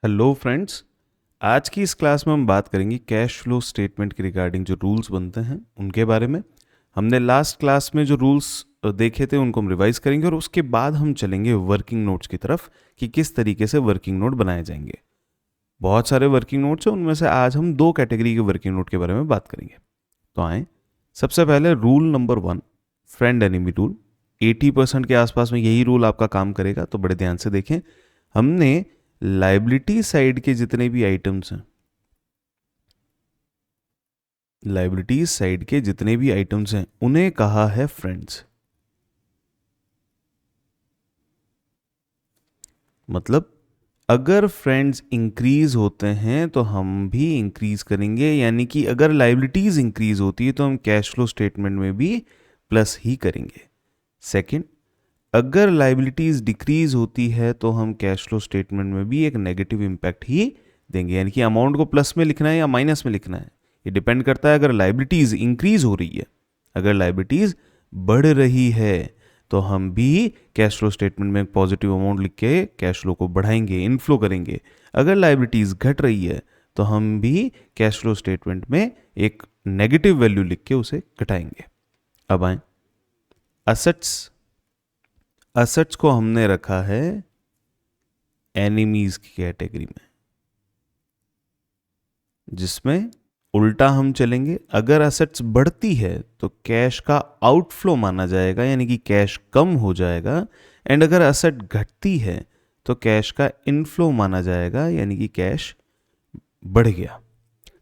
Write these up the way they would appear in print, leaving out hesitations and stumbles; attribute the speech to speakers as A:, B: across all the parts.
A: Hello friends. आज की इस क्लास में हम बात करेंगे कैश फ्लो स्टेटमेंट के रिगार्डिंग जो रूल्स बनते हैं उनके बारे में। हमने लास्ट क्लास में जो रूल्स देखे थे उनको हम रिवाइज करेंगे और उसके बाद हम चलेंगे वर्किंग नोट्स की तरफ कि किस तरीके से वर्किंग नोट बनाए जाएंगे। बहुत सारे वर्किंग नोट्स हैं, उनमें से आज हम दो कैटेगरी के वर्किंग नोट के बारे में बात करेंगे। तो आए, सबसे पहले rule number 1, friend enemy rule. 80% के आसपास में यही रूल आपका काम करेगा, तो बड़े ध्यान से देखें। हमने लाइबिलिटी साइड के जितने भी आइटम्स हैं, लाइबिलिटीज साइड के जितने भी आइटम्स हैं उन्हें कहा है फ्रेंड्स। मतलब अगर फ्रेंड्स इंक्रीज होते हैं तो हम भी इंक्रीज करेंगे, यानी कि अगर लाइबिलिटीज इंक्रीज होती है तो हम कैश फ्लो स्टेटमेंट में भी प्लस ही करेंगे। सेकंड, अगर लाइबिलिटीज डिक्रीज होती है तो हम कैश फ्लो स्टेटमेंट में भी एक नेगेटिव इंपैक्ट ही देंगे, यानी कि अमाउंट को प्लस में लिखना है या माइनस में लिखना है ये डिपेंड करता है। अगर लाइबिलिटीज इंक्रीज हो रही है, अगर लाइबिलिटीज बढ़ रही है तो हम भी कैश फ्लो स्टेटमेंट में एक पॉजिटिव अमाउंट लिख के कैश फ्लो को बढ़ाएंगे, इनफ्लो करेंगे। अगर लाइबिलिटीज घट रही है तो हम भी कैश फ्लो स्टेटमेंट में एक नेगेटिव वैल्यू लिख के उसे घटाएंगे। अब आए असेट्स। असेट्स को हमने रखा है एनिमीज की कैटेगरी में, जिसमें उल्टा हम चलेंगे। अगर असेट्स बढ़ती है तो कैश का आउटफ्लो माना जाएगा, यानी कि कैश कम हो जाएगा। एंड अगर असेट घटती है तो कैश का इनफ्लो माना जाएगा, यानी कि कैश बढ़ गया।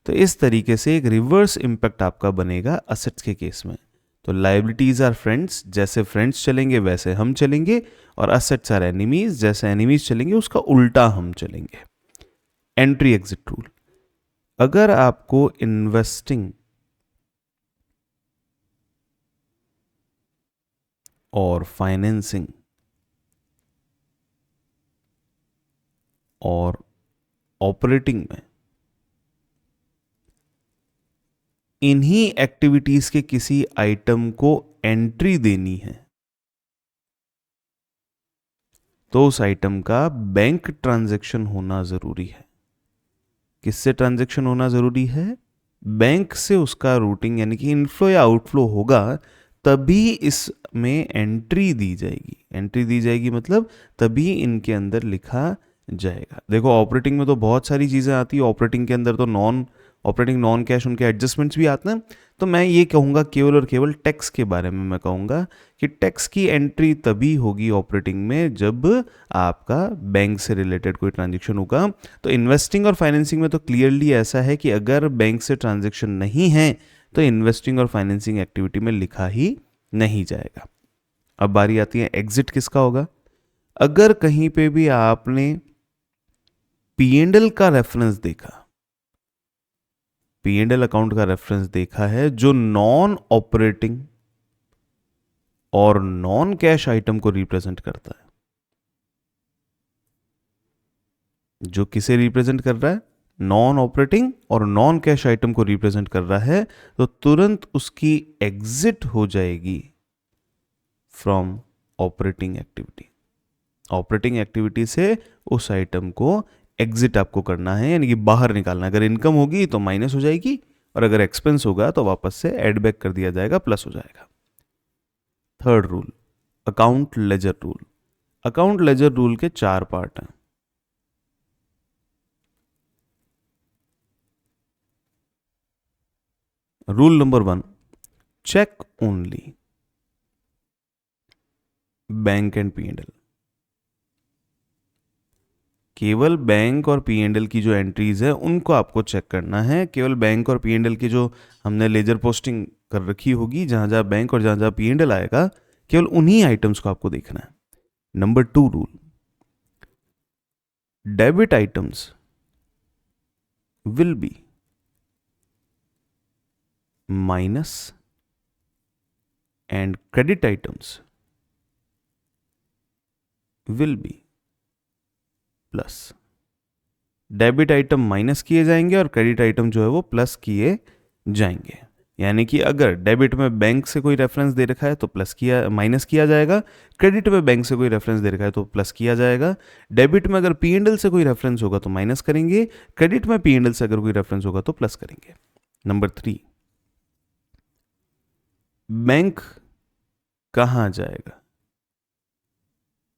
A: तो इस तरीके से एक रिवर्स इंपैक्ट आपका बनेगा असेट्स के केस में। तो लाइबिलिटीज आर फ्रेंड्स, जैसे फ्रेंड्स चलेंगे वैसे हम चलेंगे, और असेट्स आर एनिमीज, जैसे एनिमीज चलेंगे उसका उल्टा हम चलेंगे। Entry exit rule. अगर आपको इन्वेस्टिंग और फाइनेंसिंग और ऑपरेटिंग में इन्हीं एक्टिविटीज के किसी आइटम को एंट्री देनी है तो उस आइटम का बैंक ट्रांजैक्शन होना जरूरी है। किससे ट्रांजैक्शन होना जरूरी है? बैंक से उसका रूटिंग, यानी कि इनफ्लो या आउटफ्लो होगा, तभी इसमें एंट्री दी जाएगी। एंट्री दी जाएगी मतलब तभी इनके अंदर लिखा जाएगा। देखो, ऑपरेटिंग में तो बहुत सारी चीज़ें आती है। ऑपरेटिंग के अंदर तो नॉन ऑपरेटिंग, नॉन कैश, उनके एडजस्टमेंट्स भी आते हैं। तो मैं ये कहूँगा केवल और केवल टैक्स के बारे में मैं कहूँगा कि टैक्स की एंट्री तभी होगी ऑपरेटिंग में जब आपका बैंक से रिलेटेड कोई ट्रांजेक्शन होगा। तो इन्वेस्टिंग और फाइनेंसिंग में तो क्लियरली ऐसा है कि अगर बैंक से ट्रांजेक्शन नहीं है तो इन्वेस्टिंग और फाइनेंसिंग एक्टिविटी में लिखा ही नहीं जाएगा। अब बारी आती है एग्जिट किसका होगा। अगर कहीं पे भी आपने पीएनएल का रेफरेंस देखा, पीएनएल अकाउंट का रेफरेंस देखा है जो नॉन ऑपरेटिंग और नॉन कैश आइटम को रिप्रेजेंट करता है, जो किसे रिप्रेजेंट कर रहा है? नॉन ऑपरेटिंग और नॉन कैश आइटम को रिप्रेजेंट कर रहा है, तो तुरंत उसकी एग्जिट हो जाएगी from operating activity. Operating activity से उस आइटम को एग्जिट आपको करना है, यानी कि बाहर निकालना है। अगर इनकम होगी तो माइनस हो जाएगी, और अगर एक्सपेंस होगा तो वापस से एड बैक कर दिया जाएगा, प्लस हो जाएगा। Third rule, account ledger rule. Account ledger rule के 4 पार्ट हैं। Rule number 1, check only bank and PNL. केवल बैंक और पीएनएल की जो एंट्रीज है उनको आपको चेक करना है। केवल बैंक और पीएनएल की जो हमने लेजर पोस्टिंग कर रखी होगी, जहां जहां बैंक और जहां जहां पीएनएल आएगा, केवल उन्हीं आइटम्स को आपको देखना है। Number 2 rule, debit items will be minus and credit items will be plus. Debit item minus किए जाएंगे और क्रेडिट आइटम जो है वो प्लस किए जाएंगे। यानी कि अगर डेबिट में बैंक से कोई रेफरेंस दे रखा है तो माइनस किया जाएगा, क्रेडिट में बैंक से कोई रेफरेंस दे रखा है तो प्लस किया जाएगा। डेबिट में अगर P&L से कोई रेफरेंस होगा तो माइनस करेंगे, क्रेडिट में P&L से अगर कोई रेफरेंस होगा तो प्लस करेंगे। नंबर 3, बैंक कहां जाएगा?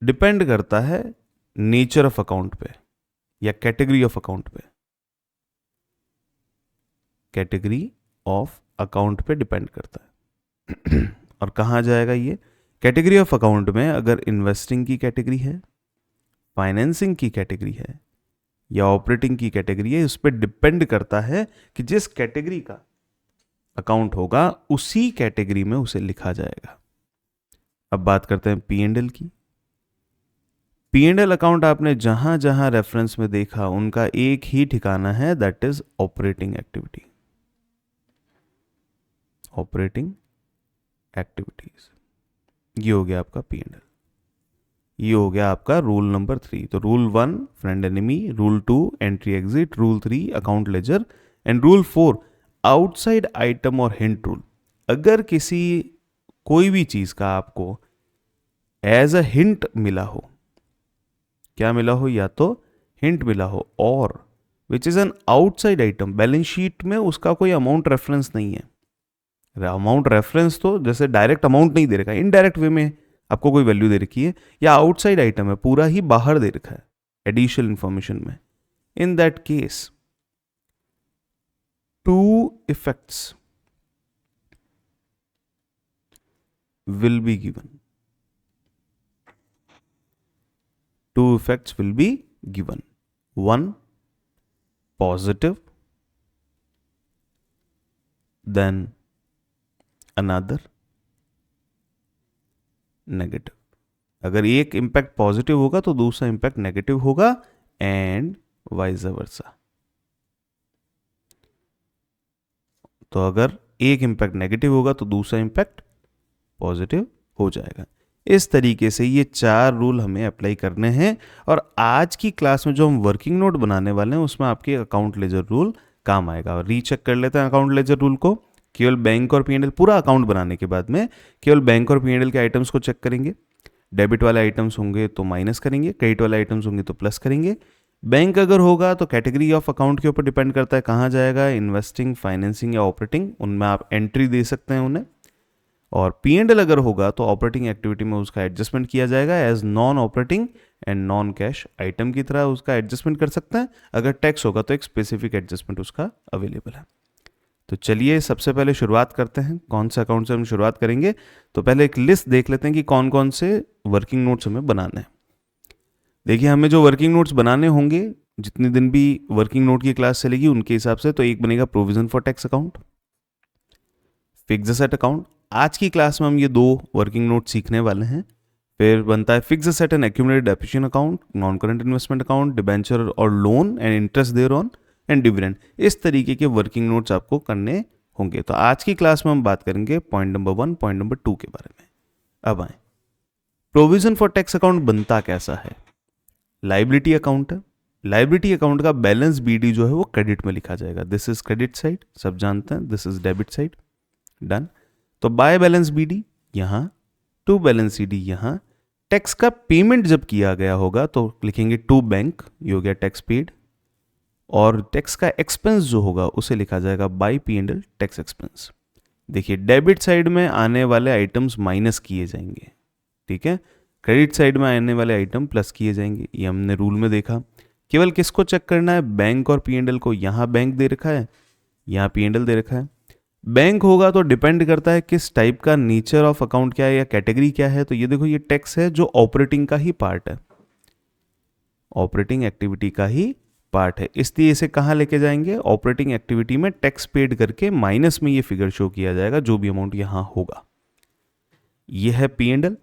A: डिपेंड करता है नेचर ऑफ अकाउंट पे या कैटेगरी ऑफ अकाउंट पे। कैटेगरी ऑफ अकाउंट पे डिपेंड करता है। और कहां जाएगा ये? कैटेगरी ऑफ अकाउंट में अगर इन्वेस्टिंग की कैटेगरी है, फाइनेंसिंग की कैटेगरी है या ऑपरेटिंग की कैटेगरी है, उस पर डिपेंड करता है कि जिस कैटेगरी का अकाउंट होगा उसी कैटेगरी में उसे लिखा जाएगा। अब बात करते हैं P&L की। P&L अकाउंट आपने जहां जहां रेफरेंस में देखा उनका एक ही ठिकाना है, that is operating activity. Operating activities, ये हो गया आपका P&L। ये हो गया आपका रूल नंबर 3। तो rule 1 friend enemy, rule 2 entry exit, rule 3 account ledger and rule 4 outside item और हिंट रूल। अगर कोई भी चीज का आपको एज अ हिंट मिला हो, क्या मिला हो? या तो हिंट मिला हो और which is an outside item, balance sheet में उसका कोई अमाउंट रेफरेंस नहीं है। अमाउंट रेफरेंस तो जैसे डायरेक्ट अमाउंट नहीं दे रखा है, इनडायरेक्ट वे में आपको कोई वैल्यू दे रखी है, या आउटसाइड आइटम है, पूरा ही बाहर दे रखा है एडिशनल इंफॉर्मेशन में। In that case 2 effects will be given. 2 effects will be given. One positive, then another negative. अगर एक इंपैक्ट पॉजिटिव होगा तो दूसरा इंपैक्ट नेगेटिव होगा एंड वाइस वर्सा। तो अगर एक इंपैक्ट नेगेटिव होगा तो दूसरा इंपैक्ट पॉजिटिव हो जाएगा। इस तरीके से ये 4 रूल हमें अप्लाई करने हैं और आज की क्लास में जो हम वर्किंग नोट बनाने वाले हैं उसमें आपके अकाउंट लेजर रूल काम आएगा। और रीचेक कर लेते हैं अकाउंट लेजर रूल को। केवल बैंक और P&L पूरा अकाउंट बनाने के बाद में केवल बैंक और P&L के आइटम्स को चेक करेंगे। डेबिट वाले आइटम्स होंगे तो माइनस करेंगे, क्रेडिट वाले आइटम्स होंगे तो प्लस करेंगे। बैंक अगर होगा तो कैटेगरी ऑफ अकाउंट के ऊपर डिपेंड करता है कहाँ जाएगा, इन्वेस्टिंग, फाइनेंसिंग या ऑपरेटिंग, उनमें आप एंट्री दे सकते हैं उन्हें। और P&L अगर होगा तो ऑपरेटिंग एक्टिविटी में उसका एडजस्टमेंट किया जाएगा as non operating and non cash item की तरह उसका एडजस्टमेंट कर सकते हैं। अगर टैक्स होगा तो एक स्पेसिफिक एडजस्टमेंट उसका अवेलेबल है। तो चलिए सबसे पहले शुरुआत करते हैं। कौन से अकाउंट से हम शुरुआत करेंगे? तो पहले एक लिस्ट देख लेते हैं कि कौन कौन से वर्किंग नोट्स हमें बनाने हैं। देखिए हमें जो वर्किंग नोट्स बनाने होंगे, जितने दिन भी वर्किंग नोट की क्लास चलेगी उनके हिसाब से, तो एक बनेगा provision for tax account, fixed asset account. आज की क्लास में हम ये 2 वर्किंग नोट सीखने वाले हैं। फिर बनता है fixed asset and accumulated depreciation account, non current investment account, debenture और loan and interest thereon and dividend. इस तरीके के वर्किंग नोट्स आपको करने होंगे। तो आज की क्लास में हम बात करेंगे पॉइंट नंबर 1, पॉइंट नंबर 2 के बारे में। अब आए, प्रोविजन फॉर टैक्स अकाउंट बनता कैसा है? लाइबिलिटी अकाउंट है। लाइबिलिटी अकाउंट का बैलेंस BD जो है वो क्रेडिट में लिखा जाएगा। दिस इज क्रेडिट साइड, सब जानते हैं। This is debit side, done. तो बाय बैलेंस BD यहां, टू बैलेंस CD यहां। टैक्स का पेमेंट जब किया गया होगा तो लिखेंगे टू बैंक, ये हो गया टैक्स पेड। और टैक्स का एक्सपेंस जो होगा उसे लिखा जाएगा बाय P&L टैक्स एक्सपेंस। देखिए डेबिट साइड में आने वाले आइटम्स माइनस किए जाएंगे, ठीक है। क्रेडिट साइड में आने वाले आइटम प्लस किए जाएंगे। ये हमने रूल में देखा। केवल किसको चेक करना है? बैंक और P&L को। यहाँ बैंक दे रखा है, यहाँ P&L दे रखा है। बैंक होगा तो डिपेंड करता है किस टाइप का, नेचर ऑफ अकाउंट क्या है या कैटेगरी क्या है। तो ये देखो, ये टैक्स है जो ऑपरेटिंग का ही पार्ट है, ऑपरेटिंग एक्टिविटी का ही पार्ट है, इसलिए इसे कहाँ लेके जाएंगे? ऑपरेटिंग एक्टिविटी में टैक्स पेड करके माइनस में ये फिगर शो किया जाएगा, जो भी अमाउंट यहां होगा। ये है P&L,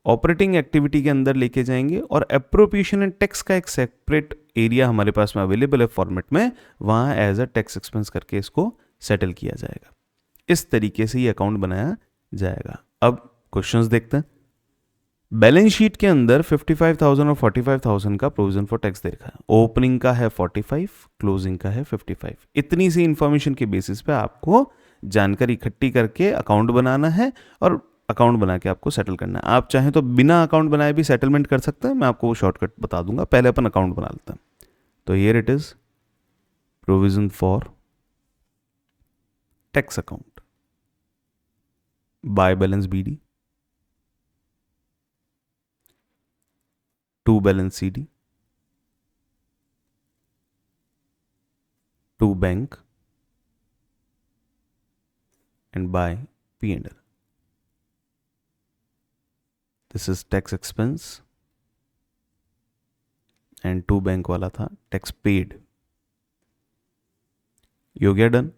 A: ऑपरेटिंग एक्टिविटी के अंदर लेके जाएंगे। और एप्रोप्रिएशन एंड टैक्स का एक सेपरेट एरिया हमारे पास में अवेलेबल है फॉर्मेट में, वहां एज अ टैक्स एक्सपेंस करके इसको सेटल किया जाएगा। इस तरीके से ये अकाउंट बनाया जाएगा। अब क्वेश्चंस देखते हैं। बैलेंस शीट के अंदर 55,000 और 45,000 का प्रोविजन फॉर टैक्स दे रखा है। ओपनिंग का है 45, क्लोजिंग का है 55। इतनी सी इंफॉर्मेशन के बेसिस पे आपको जानकारी इकट्ठी करके अकाउंट बनाना है और अकाउंट बना के आपको सेटल करना है। आप चाहें तो बिना अकाउंट बनाए भी सेटलमेंट कर सकते हैं, मैं आपको वो शॉर्टकट बता दूंगा। पहले अपन अकाउंट बना लेते हैं। तो here it is provision for tax account by balance BD to balance CD to bank and by P&L. This is tax expense and to bank वाला था टैक्स पेड। ये हो गया डन।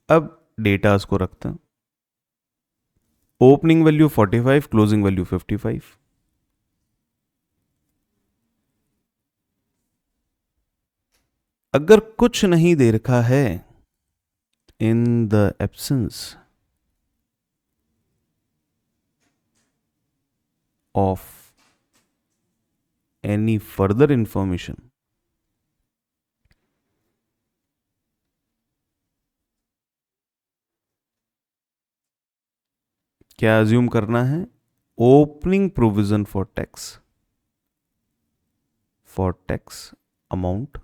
A: अब डेटास को रखते हैं। Opening value 45, closing value 55। अगर कुछ नहीं दे रखा है, in the absence of any further information, क्या अज्यूम करना है? Opening provision for tax amount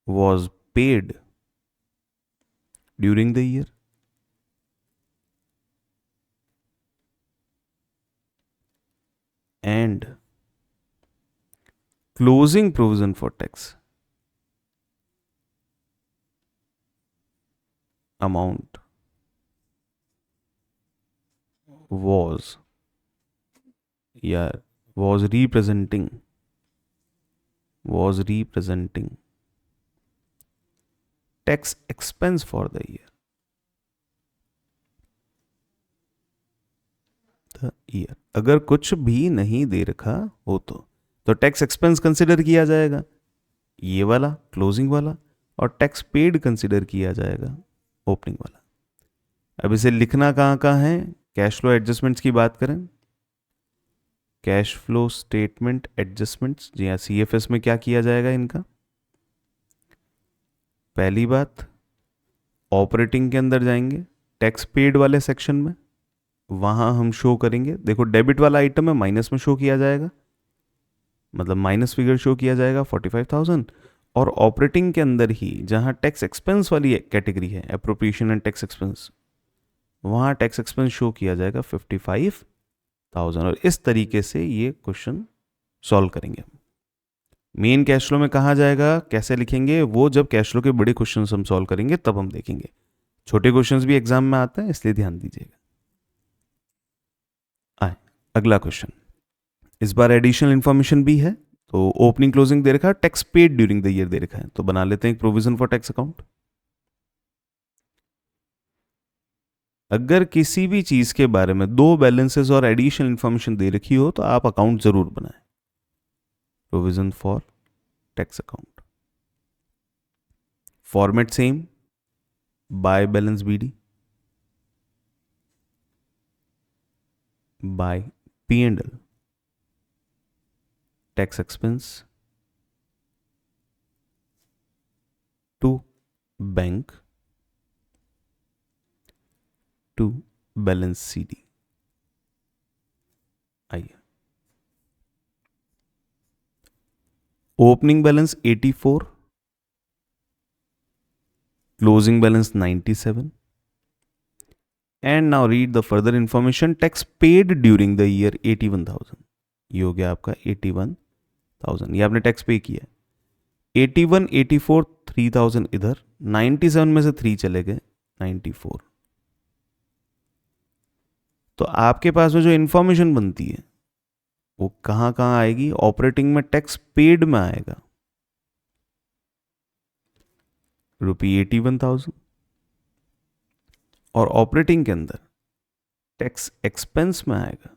A: was paid during the year and closing provision for tax amount was representing tax expense for the year. अगर कुछ भी नहीं दे रखा हो तो टैक्स एक्सपेंस कंसिडर किया जाएगा, ये वाला क्लोजिंग वाला, और टैक्स पेड कंसिडर किया जाएगा ओपनिंग वाला। अब इसे लिखना कहाँ है? कैश फ्लो एडजस्टमेंट्स की बात करें, कैश फ्लो स्टेटमेंट एडजस्टमेंट्स, जी हाँ, CFS में क्या किया जाएगा इनका? पहली बात, ऑपरेटिंग के अंदर जाएंगे, टैक्स पेड वाले सेक्शन में, वहां हम शो करेंगे। देखो डेबिट वाला आइटम है, माइनस में शो किया जाएगा, मतलब माइनस फिगर शो किया जाएगा 45,000। और ऑपरेटिंग के अंदर ही जहां टैक्स एक्सपेंस वाली कैटेगरी है, एप्रोप्रिएशन एंड टैक्स एक्सपेंस, वहां टैक्स एक्सपेंस शो किया जाएगा 55,000। और इस तरीके से ये क्वेश्चन सॉल्व करेंगे। मेन कैश फ्लो में कहाँ जाएगा, कैसे लिखेंगे, वो जब कैश फ्लो के बड़े क्वेश्चन हम सॉल्व करेंगे तब हम देखेंगे। छोटे क्वेश्चंस भी एग्जाम में आते हैं, इसलिए ध्यान दीजिएगा। अगला क्वेश्चन, इस बार एडिशनल इंफॉर्मेशन भी है। तो ओपनिंग क्लोजिंग दे रखा है, tax paid during the year दे रखा है, तो बना लेते हैं एक प्रोविजन फॉर टैक्स अकाउंट। अगर किसी भी चीज के बारे में दो बैलेंसेस और एडिशनल इंफॉर्मेशन दे रखी हो तो आप अकाउंट जरूर बनाएं। Provision for tax account, format same, by balance BD by P&L, tax expense to bank to balance CD। आइए, opening balance 84, closing balance 97, and now read the further information. Tax paid during the year 81,000। ये हो गया आपका 81,000, ये आपने tax पे किया। 81, 84, 3,000 इधर, 97 में से 3 चले गए, 94। तो आपके पास में जो इंफॉर्मेशन बनती है वो कहाँ कहाँ आएगी? ऑपरेटिंग में टैक्स पेड में आएगा ₹81,000, और ऑपरेटिंग के अंदर टैक्स एक्सपेंस में आएगा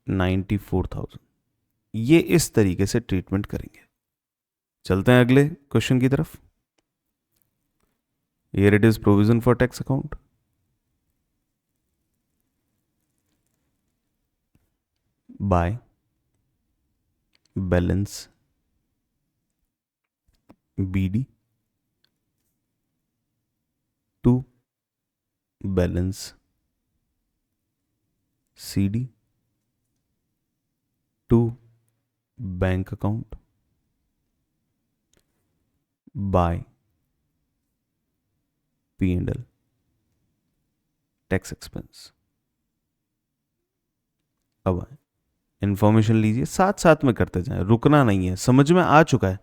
A: ₹94,000। ये इस तरीके से ट्रीटमेंट करेंगे। चलते हैं अगले क्वेश्चन की तरफ। Here it is provision for tax account, by balance BD to balance CD to bank account by P&L tax expense. अब इंफॉर्मेशन लीजिए, साथ साथ में करते जाएं, रुकना नहीं है। समझ में आ चुका है?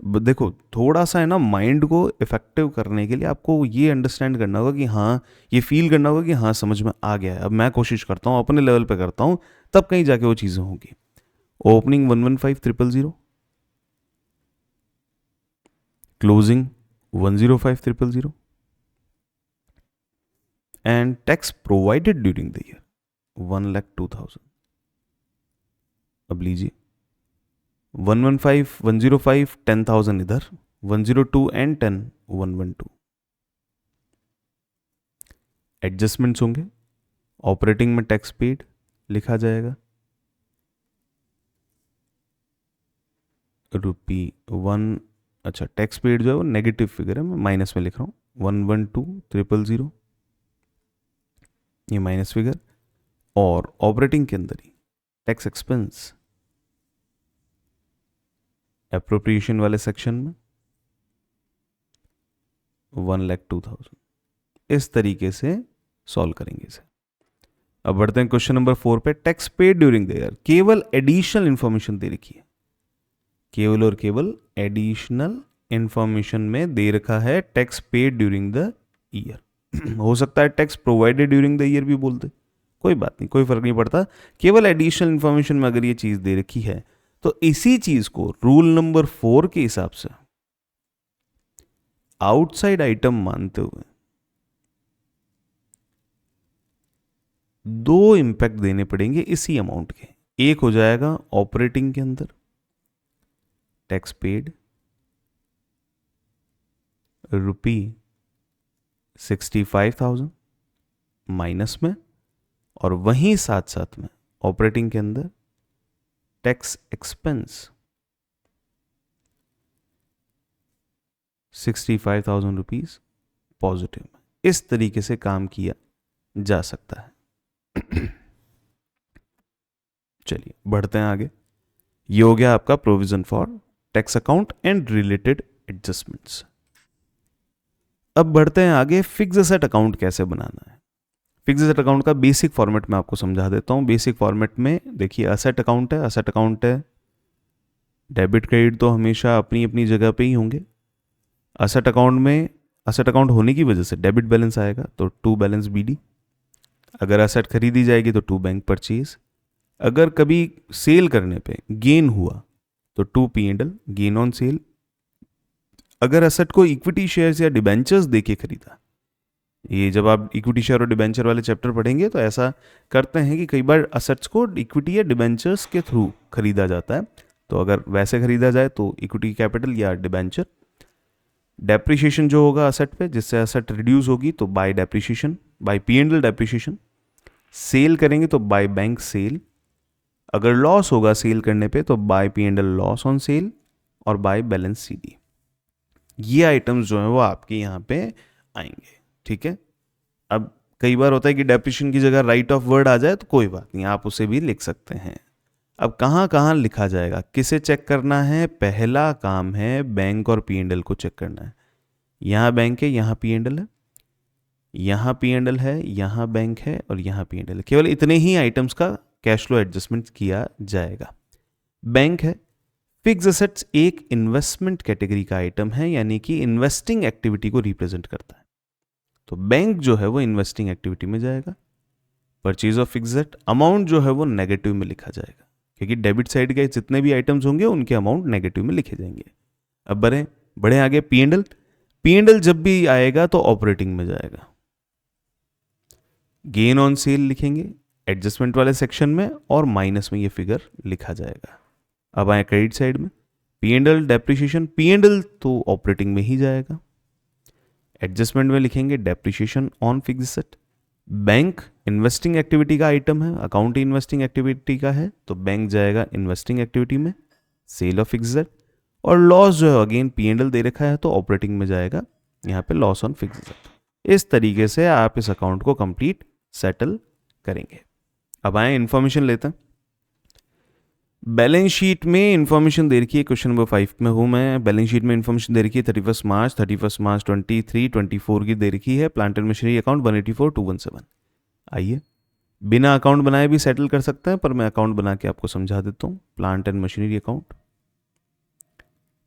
A: देखो थोड़ा सा है ना, माइंड को इफेक्टिव करने के लिए आपको ये अंडरस्टैंड करना होगा कि हाँ, ये फील करना होगा कि हाँ समझ में आ गया है। अब मैं कोशिश करता हूँ, अपने लेवल पे करता हूँ, तब कहीं जाके वो चीज़ें होंगी। Opening 115,000, closing 105,000 and tax provided during the year 1,02,000। अब लीजिए 115, 105, 10,000 इधर, 102 एंड 10, 112। एडजस्टमेंट्स होंगे, ऑपरेटिंग में टैक्स पेड लिखा जाएगा ₹1। अच्छा, टैक्स पेड जो है वो नेगेटिव फिगर है, मैं माइनस में लिख रहा हूँ, 112,000, ये माइनस फिगर। और ऑपरेटिंग के अंदर ही टैक्स एक्सपेंस एप्रोप्रिएशन वाले सेक्शन में 1,02,000। इस तरीके से सॉल्व करेंगे इसे। अब बढ़ते हैं क्वेश्चन नंबर 4 पे। Tax paid during the year, केवल एडिशनल इंफॉर्मेशन दे रखी है, केवल और केवल एडिशनल इंफॉर्मेशन में दे रखा है tax paid during the year. हो सकता है tax provided during the year भी बोल दे, कोई बात नहीं, कोई फर्क नहीं पड़ता। केवल एडिशनल इंफॉर्मेशन में अगर ये चीज दे रखी है तो इसी चीज को रूल नंबर 4 के हिसाब से आउटसाइड आइटम मानते हुए दो इंपैक्ट देने पड़ेंगे इसी अमाउंट के। एक हो जाएगा ऑपरेटिंग के अंदर टैक्स पेड ₹65,000 माइनस में, और वहीं साथ साथ में ऑपरेटिंग के अंदर टैक्स एक्सपेंस ₹65,000 पॉजिटिव में। इस तरीके से काम किया जा सकता है। चलिए बढ़ते हैं आगे। ये हो गया आपका provision for tax account and related adjustments. अब बढ़ते हैं आगे, फिक्स एसेट अकाउंट कैसे बनाना है। फिक्स एसेट अकाउंट का बेसिक फॉर्मेट में आपको समझा देता हूं। बेसिक फॉर्मेट में देखिए, असेट अकाउंट है, असेट अकाउंट है, डेबिट क्रेडिट तो हमेशा अपनी अपनी जगह पे ही होंगे। असेट अकाउंट में, असेट अकाउंट होने की वजह से डेबिट बैलेंस आएगा तो टू बैलेंस BD। अगर असेट खरीदी जाएगी तो टू बैंक परचेज। अगर कभी सेल करने पे गेन हुआ तो to P&L gain on sale. अगर असेट को इक्विटी शेयर्स या डिबेंचर्स देके खरीदा, ये जब आप इक्विटी शेयर और डिबेंचर वाले चैप्टर पढ़ेंगे तो ऐसा करते हैं कि कई बार असेट्स को इक्विटी या डिबेंचर्स के थ्रू खरीदा जाता है। तो अगर वैसे खरीदा जाए तो इक्विटी कैपिटल या डिबेंचर। डेप्रिशिएशन जो होगा असेट पे, जिससे असेट रिड्यूस होगी तो by depreciation, by P&L depreciation. Cell करेंगे तो बाय बैंक सेल। अगर लॉस होगा सेल करने पे तो by P&L loss on sale और बाय बैलेंस CD। ये आइटम्स जो है वो आपके यहाँ पे आएंगे, ठीक है। अब कई बार होता है कि डेप्रिशिएशन की जगह राइट ऑफ वर्ड आ जाए तो कोई बात नहीं, आप उसे भी लिख सकते हैं। अब कहाँ कहाँ लिखा जाएगा, किसे चेक करना है? पहला काम है बैंक और P&L को चेक करना है। यहाँ बैंक है, यहाँ P&L है, यहाँ P&L है, यहाँ बैंक है और यहाँ P&L है। केवल इतने ही आइटम्स का कैश फ्लो एडजस्टमेंट किया जाएगा। बैंक है, फिक्स एसेट्स एक इन्वेस्टमेंट कैटेगरी का आइटम है, यानी कि इन्वेस्टिंग एक्टिविटी को रिप्रेजेंट करता है, तो बैंक जो है वो इन्वेस्टिंग एक्टिविटी में जाएगा। Purchase of fix asset, amount जो है वो नेगेटिव में लिखा जाएगा, क्योंकि डेबिट साइड के जितने भी आइटम्स होंगे उनके अमाउंट नेगेटिव में लिखे जाएंगे। अब बढ़े आगे P&L। P&L जब भी आएगा तो ऑपरेटिंग में जाएगा। गेन ऑन सेल लिखेंगे एडजस्टमेंट वाले सेक्शन में और माइनस में ये फिगर लिखा जाएगा। अब आए क्रेडिट साइड में, P&L डेप्रिशिएशन, P&L तो ऑपरेटिंग में ही जाएगा। एडजस्टमेंट में लिखेंगे depreciation on fix asset. Bank investing activity का आइटम है, अकाउंट इन्वेस्टिंग एक्टिविटी का है तो बैंक जाएगा इन्वेस्टिंग एक्टिविटी में। सेल ऑफ फिक्स्ड एसेट, और लॉस जो है अगेन P&L दे रखा है तो ऑपरेटिंग में जाएगा, यहाँ पे लॉस ऑन फिक्स्ड एसेट। इस तरीके से आप इस अकाउंट को कंप्लीट सेटल करेंगे। अब आए इन्फॉर्मेशन लेते हैं। बैलेंस शीट में इंफॉर्मेशन दे रखी है, क्वेश्चन नंबर 5 में हूँ मैं। बैलेंस शीट में इंफॉर्मेशन दे रखी है 31 मार्च 23, 24 की दे रखी है। Plant and machinery account 184,217। आइए, बिना अकाउंट बनाए भी सेटल कर सकते हैं, पर मैं अकाउंट बना के आपको समझा देता हूँ। प्लांट एंड मशीनरी अकाउंट,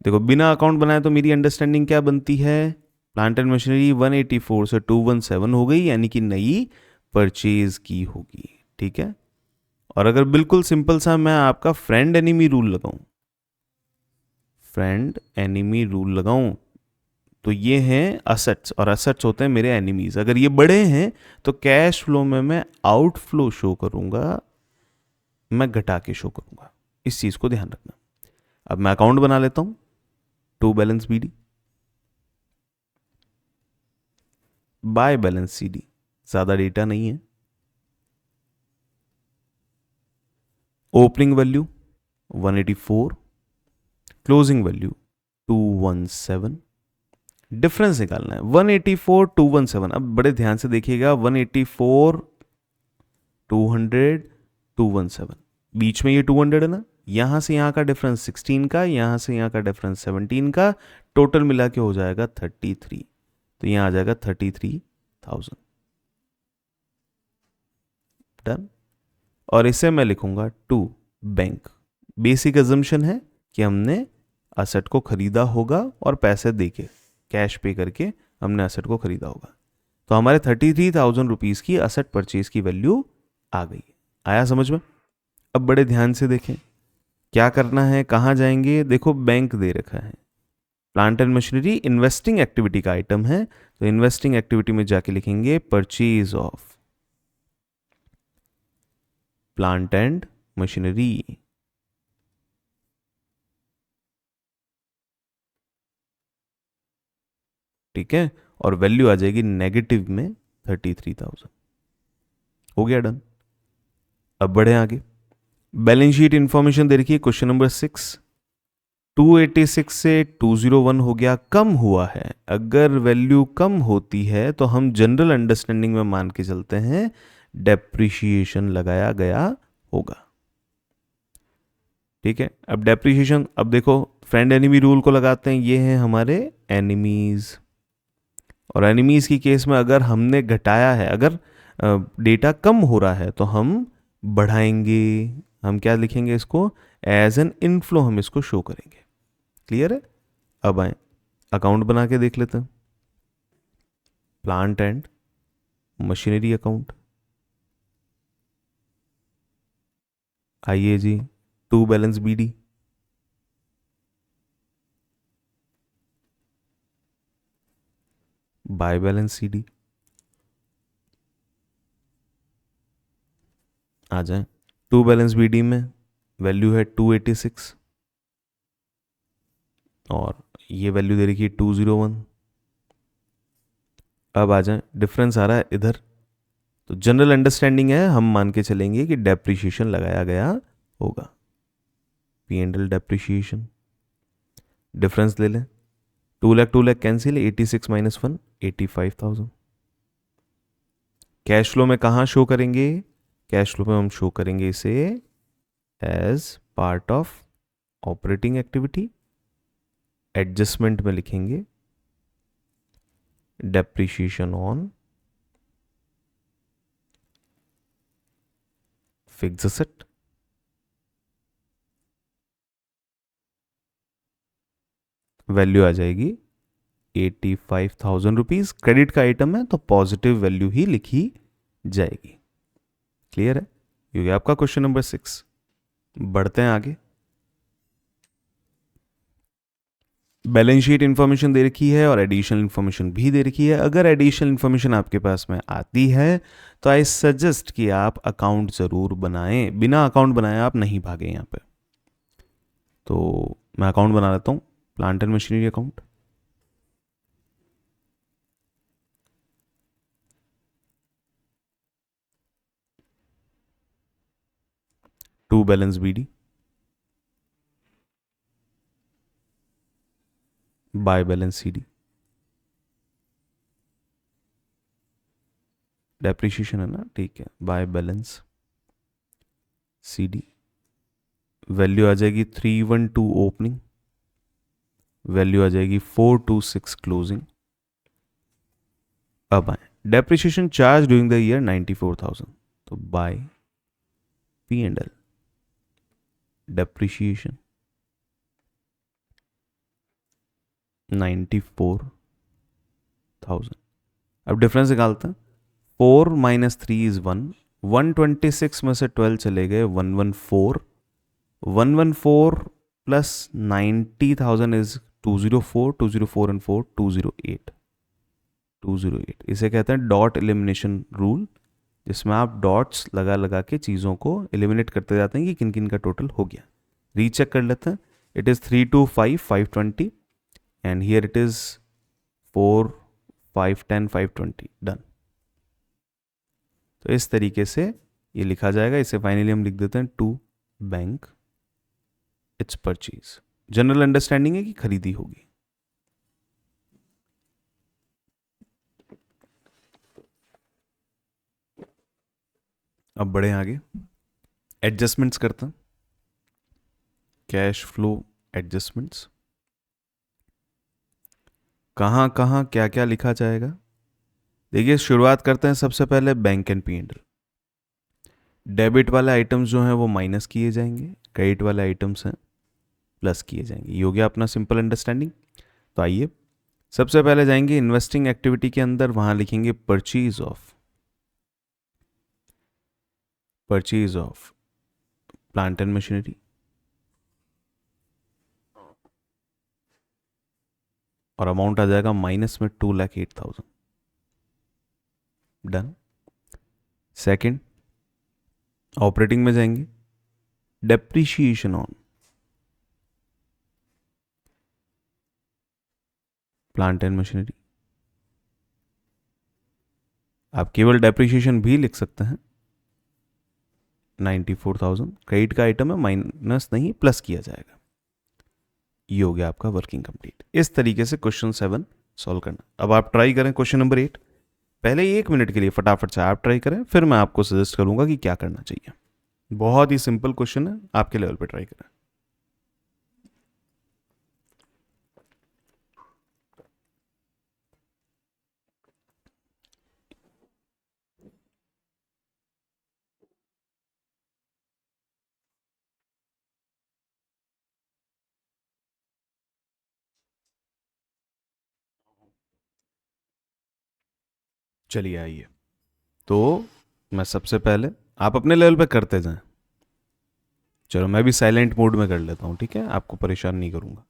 A: देखो बिना अकाउंट बनाए तो मेरी अंडरस्टैंडिंग क्या बनती है, प्लांट एंड मशीनरी 184 से 217 हो गई, यानी कि नई परचेज की होगी। ठीक है, और अगर बिल्कुल सिंपल सा मैं आपका फ्रेंड एनिमी रूल लगाऊं, फ्रेंड एनिमी रूल लगाऊं, तो ये हैं असेट्स, और असेट्स होते हैं मेरे एनिमीज। अगर ये बड़े हैं तो कैश फ्लो में मैं आउटफ्लो शो करूंगा, मैं घटा के शो करूंगा। इस चीज को ध्यान रखना। अब मैं अकाउंट बना लेता हूं, to balance BD by balance CD, ज्यादा डेटा नहीं है। Opening value 184, closing value 217, difference निकालना है 184 217। अब बड़े ध्यान से देखिएगा, 184 200 217, बीच में ये 200 है ना, यहां से यहां का डिफरेंस 16 का, यहां से यहां का डिफरेंस 17 का, टोटल मिला के हो जाएगा 33। तो यहां आ जाएगा 33,000। डन। और इसे मैं लिखूंगा टू बैंक। बेसिक अजम्पशन है कि हमने असेट को खरीदा होगा और पैसे देके कैश पे करके हमने असेट को खरीदा होगा। तो हमारे 33,000 रुपीज की असेट परचेज की वैल्यू आ गई। आया समझ में? अब बड़े ध्यान से देखें क्या करना है, कहाँ जाएंगे। देखो बैंक दे रखा है, plant and machinery investing activity का आइटम है, तो इन्वेस्टिंग एक्टिविटी में जाके लिखेंगे purchase of plant and machinery. ठीक है, और वैल्यू आ जाएगी नेगेटिव में 33,000। हो गया डन। अब बढ़े आगे। बैलेंस शीट इंफॉर्मेशन दे रखी है, क्वेश्चन नंबर 6, 286 से 201 हो गया, कम हुआ है। अगर वैल्यू कम होती है तो हम जनरल अंडरस्टैंडिंग में मान के चलते हैं डेप्रिशिएशन लगाया गया होगा। ठीक है, अब डेप्रिशिएशन, अब देखो फ्रेंड एनिमी रूल को लगाते हैं, ये हैं हमारे एनिमीज। और एनिमीज की केस में अगर हमने घटाया है, अगर डेटा कम हो रहा है तो हम बढ़ाएंगे। हम क्या लिखेंगे इसको, एज एन इनफ्लो हम इसको शो करेंगे। क्लियर है? अब आए अकाउंट बना के देख लेते हैं। प्लांट एंड मशीनरी अकाउंट, आइए जी, to balance BD, by balance CD. आ जाए, टू बैलेंस बीडी में वैल्यू है 286 और ये वैल्यू दे रखी है 201। अब आ जाए, डिफरेंस आ रहा है इधर, तो जनरल अंडरस्टैंडिंग है, हम मान के चलेंगे कि डेप्रिशिएशन लगाया गया होगा। P&L डेप्रिशिएशन, डिफरेंस ले लें, 2 lakh cancel, 86 minus 1 85,000। Cash flow में कहाँ शो करेंगे, कैश फ्लो में हम शो करेंगे इसे as part of operating activity. Adjustment में लिखेंगे depreciation on fixed asset. Value आ जाएगी 85,000 रुपीज। क्रेडिट का आइटम है तो पॉजिटिव वैल्यू ही लिखी जाएगी। क्लियर है? ये आपका क्वेश्चन नंबर 6। बढ़ते हैं आगे। बैलेंस शीट इंफॉर्मेशन दे रखी है और एडिशनल इंफॉर्मेशन भी दे रखी है। अगर एडिशनल इंफॉर्मेशन आपके पास में आती है तो आई सजेस्ट कि आप अकाउंट ज़रूर बनाएं। बिना अकाउंट बनाए आप नहीं भागे यहाँ पे। तो मैं अकाउंट बना लेता हूँ, plant and machinery account. To balance BD, by balance C D, depreciation है ना, ठीक है, by balance C D. Value आ जाएगी 312 ओपनिंग, वैल्यू आ जाएगी 426 क्लोजिंग। अब आए depreciation charge during the year 94,000, तो by P and L depreciation 94,000। अब डिफरेंस निकालते हैं, 4 माइनस 3 इज 1, 126 में से 12 चले गए 114, 114 प्लस 90,000 इज 204, 204 एंड 4 208, 208। इसे कहते हैं डॉट एलिमिनेशन रूल, जिसमें आप डॉट्स लगा लगा के चीज़ों को एलिमिनेट करते जाते हैं कि किन किन का टोटल हो गया। रीचेक कर लेते हैं, it is 325 520 and here it is 4 510 520 done. तो इस तरीके से ये लिखा जाएगा। इसे फाइनली हम लिख देते हैं to bank it's purchase. General understanding है कि खरीदी होगी। अब बढ़े आगे, एडजस्टमेंट्स करते हैं, कैश फ्लो एडजस्टमेंट्स। कहाँ कहाँ क्या क्या लिखा जाएगा, देखिए शुरुआत करते हैं सबसे पहले bank and P and L. Debit वाले आइटम्स जो हैं वो माइनस किए जाएंगे, क्रेडिट वाले आइटम्स हैं प्लस किए जाएंगे। ये हो गया अपना सिंपल अंडरस्टैंडिंग। तो आइए सबसे पहले जाएंगे इन्वेस्टिंग एक्टिविटी के अंदर, वहां लिखेंगे purchase of plant and machinery, और अमाउंट आ जाएगा माइनस में 2,08,000 डन। सेकंड, ऑपरेटिंग में जाएंगे, depreciation on plant and machinery, आप केवल डेप्रीशिएशन भी लिख सकते हैं, 94,000 क्रेडिट का आइटम है, माइनस नहीं प्लस किया जाएगा। ये हो गया आपका वर्किंग कंप्लीट। इस तरीके से क्वेश्चन 7 सॉल्व करना। अब आप ट्राई करें क्वेश्चन नंबर 8, पहले 1 मिनट के लिए फटाफट से आप ट्राई करें, फिर मैं आपको सजेस्ट करूंगा कि क्या करना चाहिए। बहुत ही सिंपल क्वेश्चन है, आपके लेवल पे ट्राई करें। चलिए आइए, तो मैं सबसे पहले, आप अपने लेवल पे करते जाएं। चलो मैं भी साइलेंट मोड में कर लेता हूं, ठीक है, आपको परेशान नहीं करूंगा।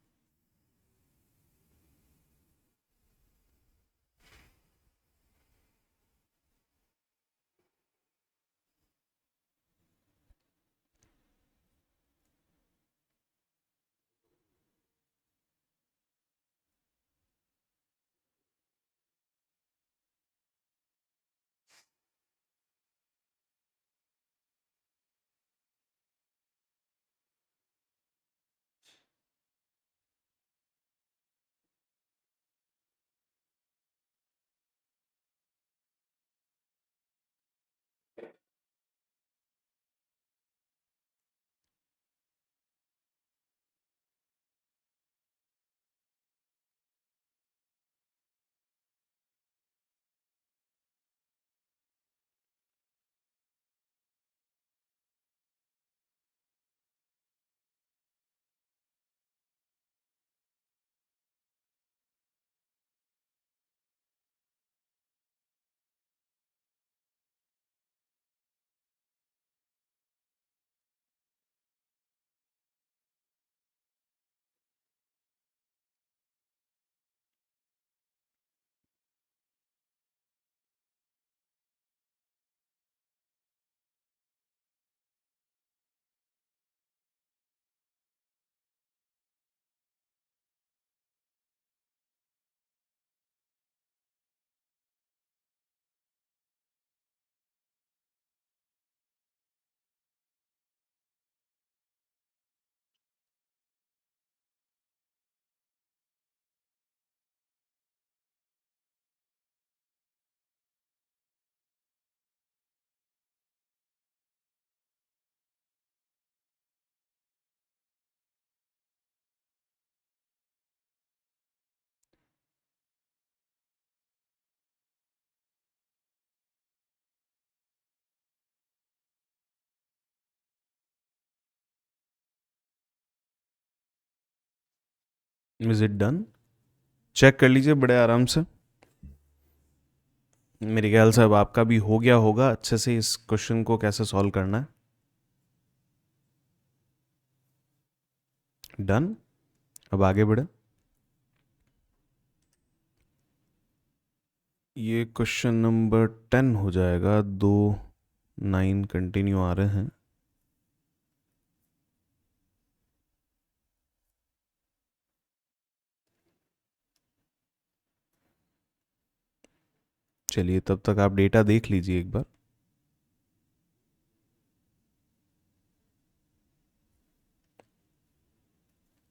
A: Is it done? चेक कर लीजिए बड़े आराम से। मेरे ख्याल से अब आपका भी हो गया होगा अच्छे से इस क्वेश्चन को कैसे सॉल्व करना है। डन। अब आगे बढ़े। ये क्वेश्चन नंबर 10 हो जाएगा। 2 9 कंटिन्यू आ रहे हैं। चलिए तब तक आप डेटा देख लीजिए एक बार।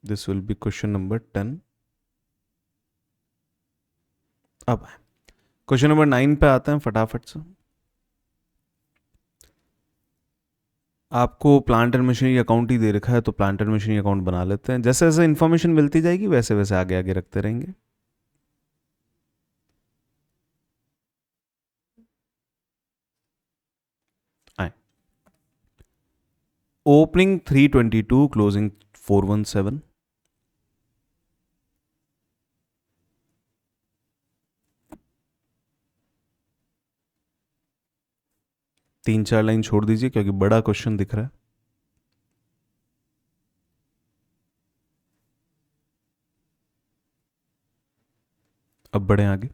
A: This will be question number 10। अब क्वेश्चन नंबर 9 पे आते हैं फटाफट से। आपको प्लांट एंड मशीनरी अकाउंट ही दे रखा है तो प्लांट एंड मशीनरी अकाउंट बना लेते हैं। जैसे जैसे इन्फॉर्मेशन मिलती जाएगी वैसे वैसे आगे आगे रखते रहेंगे। आए। Opening 322, closing 417। तीन चार लाइन छोड़ दीजिए क्योंकि बड़ा क्वेश्चन दिख रहा है। अब बढ़े आगे।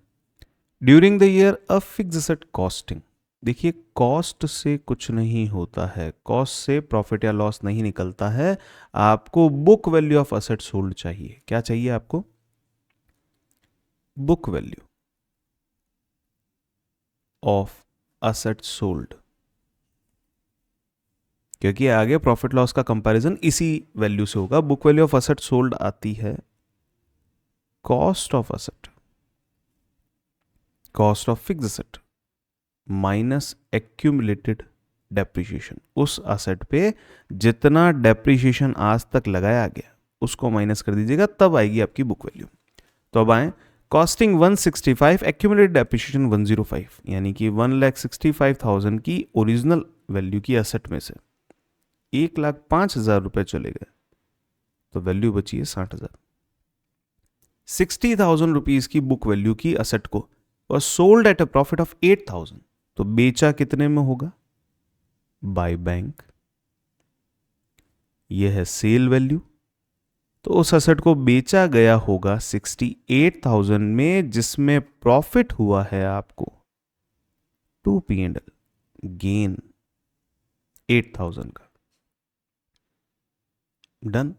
A: During the year a fixed asset costing. देखिए कॉस्ट से कुछ नहीं होता है, कॉस्ट से प्रॉफिट या लॉस नहीं निकलता है। आपको book value of asset sold चाहिए। क्या चाहिए आपको? Book value of asset sold, क्योंकि आगे प्रॉफिट लॉस का कंपैरिजन इसी वैल्यू से होगा। Book value of asset sold आती है cost of asset, cost of fixed asset minus accumulated depreciation. उस असेट पे जितना डेप्रिसिएशन आज तक लगाया गया उसको माइनस कर दीजिएगा, तब आएगी आपकी बुक वैल्यू। तो अब आए कॉस्टिंग 165, एक्यूमुलेटेड डेप्रिसिएशन 105, यानी कि 1,65,000 की ओरिजिनल वैल्यू की असेट में से 1,05,000 रुपए चले गए तो वैल्यू बची है 60,000। 60,000 रुपीज की बुक वैल्यू की असेट को और sold at a profit of 8,000, तो बेचा कितने में होगा? By bank. यह है सेल वैल्यू। तो उस असेट को बेचा गया होगा 68,000 में, जिसमें प्रॉफिट हुआ है आपको टू P&L गेन 8,000 का। डन।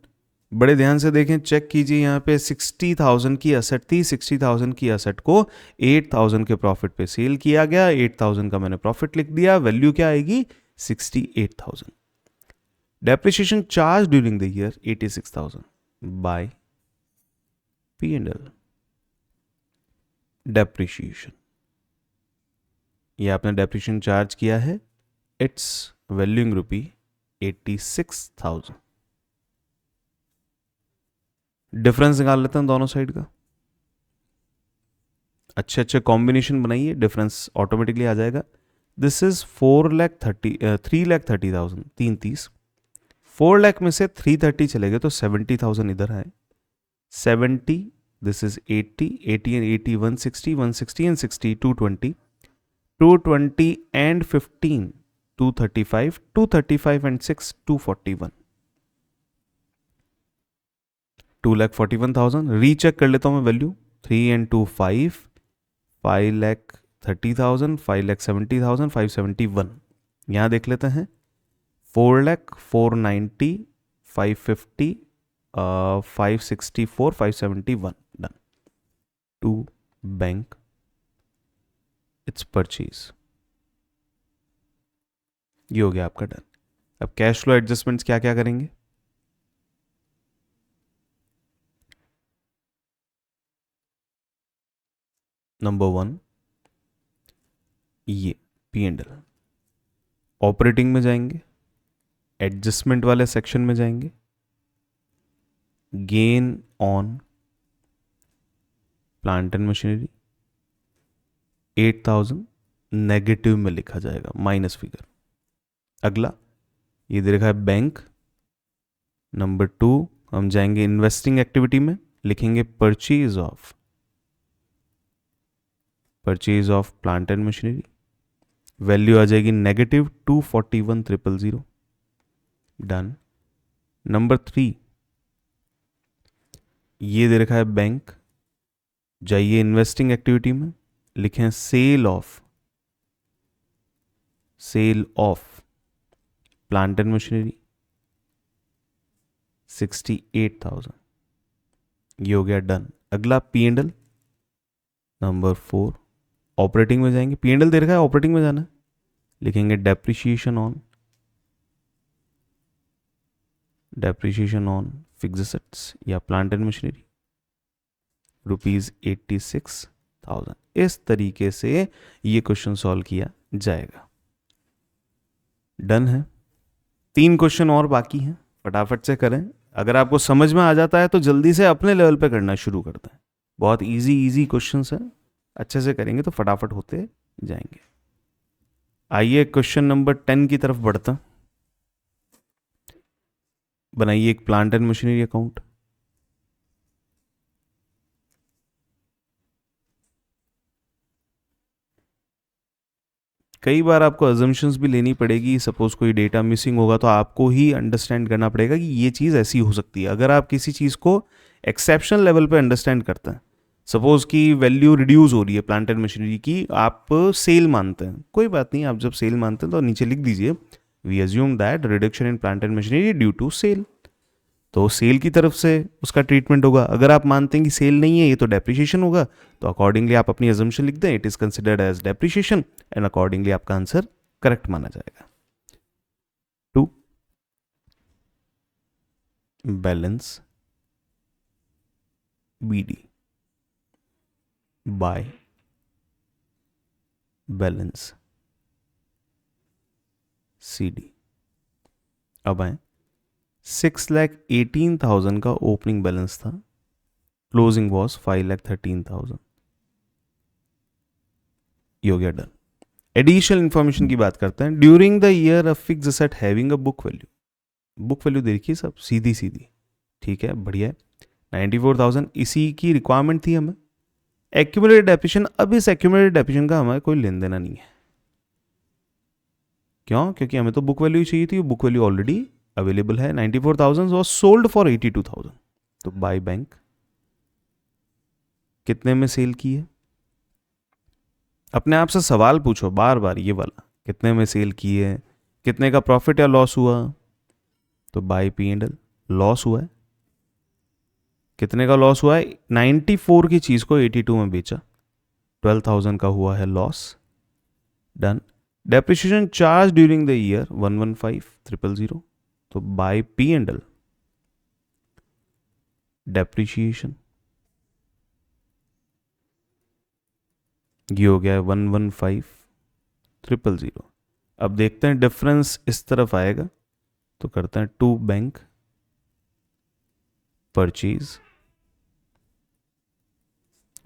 A: बड़े ध्यान से देखें, चेक कीजिए। यहां पे 60,000 की असेट थी, 60,000 की असेट को 8,000 के प्रॉफिट पे सेल किया गया। 8,000 का मैंने प्रॉफिट लिख दिया। वैल्यू क्या आएगी? 68,000। Depreciation charge during the year 86,000 by P&L depreciation. ये आपने डेप्रिसिएशन चार्ज किया है, इट्स वैल्यूइंग रुपी 86,000। डिफरेंस निकाल लेते हैं दोनों साइड का। अच्छे अच्छे कॉम्बिनेशन बनाइए, डिफरेंस ऑटोमेटिकली आ जाएगा। This is 3,30,000, 330। 4 लाख में से 330 चले गए तो 70,000 इधर आए। 70, this is 80, 80 and 80, 160, 160 and 60, 220, 220 and 15, 235, 235 and 6, 241, 2,41,000। Recheck कर लेता हूं मैं वैल्यू। 3 and 2 5, 5,30,000, 5,70,000, 571। यहां देख लेते हैं 4 lakh, 490, 550, 564, 571। Done. To bank, it's purchase. ये हो गया आपका डन। अब कैश फ्लो एडजस्टमेंट्स क्या क्या करेंगे? नंबर 1, ये P&L ऑपरेटिंग में जाएंगे, एडजस्टमेंट वाले सेक्शन में जाएंगे, gain on plant and machinery 8,000 negative में लिखा जाएगा, माइनस फिगर। अगला ये दे रखा है बैंक। नंबर 2 हम जाएंगे इन्वेस्टिंग एक्टिविटी में, लिखेंगे purchase of plant and machinery, value आ जाएगी नेगेटिव 241,000, डन। नंबर 3, ये दे रखा है बैंक, जाइए इन्वेस्टिंग एक्टिविटी में, लिखें sale of plant and machinery 68,000, ये हो गया डन। अगला P and L, number 4, operating में जाएंगे, पी एंड एल दे रखा है ऑपरेटिंग में जाना है, लिखेंगे डेप्रिसिएशन ऑन फिक्स्ड एसेट्स या प्लांट एंड मशीनरी ₹86,000। इस तरीके से ये क्वेश्चन सॉल्व किया जाएगा। डन है। 3 क्वेश्चन और बाकी हैं, फटाफट से करें। अगर आपको समझ में आ जाता है तो जल्दी से अपने लेवल पे करना शुरू करते हैं। बहुत इजी क्वेश्चंस हैं, अच्छे से करेंगे तो फटाफट होते जाएंगे। आइए क्वेश्चन नंबर 10 की तरफ बढ़ते हैं। बनाइए एक प्लांट एंड मशीनरी अकाउंट। कई बार आपको अजम्पशंस भी लेनी पड़ेगी, सपोज कोई डेटा मिसिंग होगा तो आपको ही अंडरस्टैंड करना पड़ेगा कि ये चीज़ ऐसी हो सकती है। अगर आप किसी चीज़ को एक्सेप्शनल लेवल पे अंडरस्टैंड करते हैं, सपोज की वैल्यू रिड्यूस हो रही है प्लांट एंड मशीनरी की, आप सेल मानते हैं, कोई बात नहीं, आप जब सेल मानते हैं तो नीचे लिख दीजिए we assume that reduction in plant and machinery due to sale, तो सेल की तरफ से उसका ट्रीटमेंट होगा। अगर आप मानते हैं कि सेल नहीं है, ये तो डेप्रिसिएशन होगा, तो अकॉर्डिंगली आप अपनी अजम्पशन लिख दें, it is considered as depreciation and accordingly आपका आंसर करेक्ट माना जाएगा। 2, balance BD by balance CD। अब आए 6,18,000 का ओपनिंग बैलेंस था, क्लोजिंग वॉज 5,13,000, ये हो गया डन। एडिशनल इंफॉर्मेशन की बात करते हैं। During the year a fixed asset having a book value देखिए सब सीधी, ठीक है, बढ़िया है। 94,000 इसी की रिक्वायरमेंट थी हमें। एक्यूमुलेटेड डेप्रिसिएशन, अब इस एक्यूमुलेटेड डेप्रिसिएशन का हमारा कोई लेन देना नहीं है। क्यों? क्योंकि हमें तो बुक वैल्यू ही चाहिए थी, बुक वैल्यू ऑलरेडी अवेलेबल है। 94,000 वॉज सोल्ड फॉर 82,000, तो बाय बैंक। कितने में सेल की है? अपने आप से सवाल पूछो बार बार ये वाला, कितने में सेल की है, कितने का प्रॉफिट या लॉस हुआ, तो by P and L. Loss हुआ है, कितने का लॉस हुआ है? 94 की चीज को 82 में बेचा, 12,000 का हुआ है loss, done. Depreciation charge during the year 115,000, तो by P and L depreciation, ये हो गया है 115,000। अब देखते हैं डिफरेंस इस तरफ आएगा, तो करते हैं to bank purchase,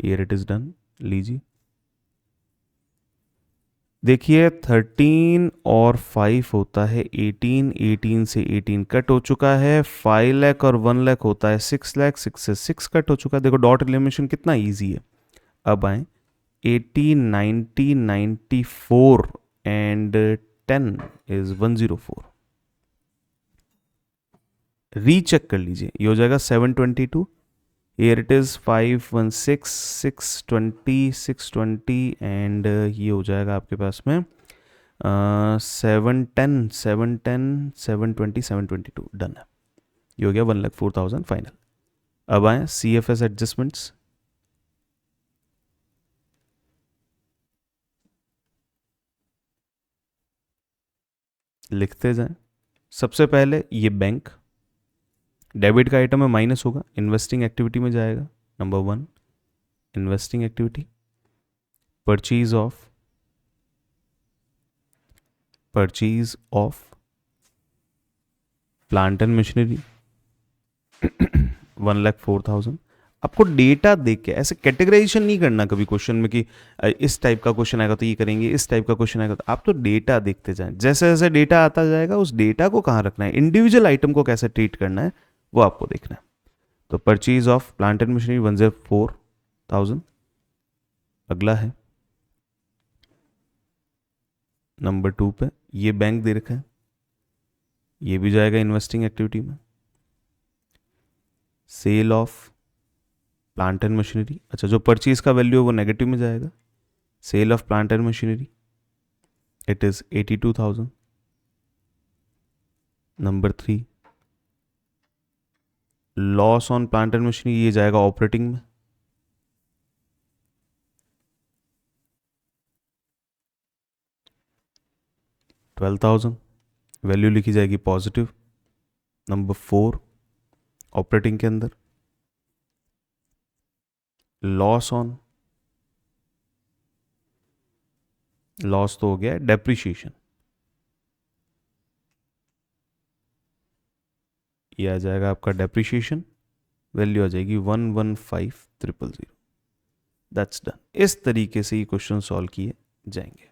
A: here it is done. लीजिए देखिए 13 और 5 होता है 18, 18 से 18 कट हो चुका है, 5 लाख और 1 लाख होता है 6 लाख, 6 से 6 कट हो चुका है। देखो डॉट एलिमिनेशन कितना इजी है। अब आए 80, 90, 94 एंड 10 इज 104। रीचेक कर लीजिए, ये हो जाएगा 722, हियर इट इज 516, 620, 620 एंड ये हो जाएगा आपके पास में 710, 710, 720, 722, डन है। ये हो गया 1,04,000 फाइनल। अब आए CFS एडजस्टमेंट्स, लिखते जाएं। सबसे पहले ये बैंक डेबिट का आइटम है, माइनस होगा, इन्वेस्टिंग एक्टिविटी में जाएगा। Number 1 investing activity, purchase of plant and machinery 1,04,000। आपको डेटा देख के ऐसे कैटेगराइजेशन नहीं करना कभी क्वेश्चन में कि इस टाइप का क्वेश्चन आएगा तो ये करेंगे, इस टाइप का क्वेश्चन आएगा तो, आप तो डेटा देखते जाएं। जैसे जैसे डेटा आता जाएगा उस डेटा को कहाँ रखना है, इंडिविजुअल आइटम को कैसे ट्रीट करना है वो आपको देखना है। तो purchase of plant and machinery 104,000। अगला है नंबर 2 पे, ये बैंक दे रखा है, ये भी जाएगा इन्वेस्टिंग एक्टिविटी में। Sale of plant and machinery, अच्छा जो परचेज का वैल्यू है वो नेगेटिव में जाएगा। Sale of plant and machinery it is 82,000। Number 3, loss on plant and machinery, ये जाएगा ऑपरेटिंग में। $12,000, वैल्यू लिखी जाएगी पॉजिटिव। नंबर 4, ऑपरेटिंग के अंदर लॉस ऑन, लॉस तो हो गया है, डेप्रिशिएशन, ये आ जाएगा आपका डेप्रिशिएशन, वैल्यू आ जाएगी 115,000। That's done. इस तरीके से ये क्वेश्चन सॉल्व किए जाएंगे।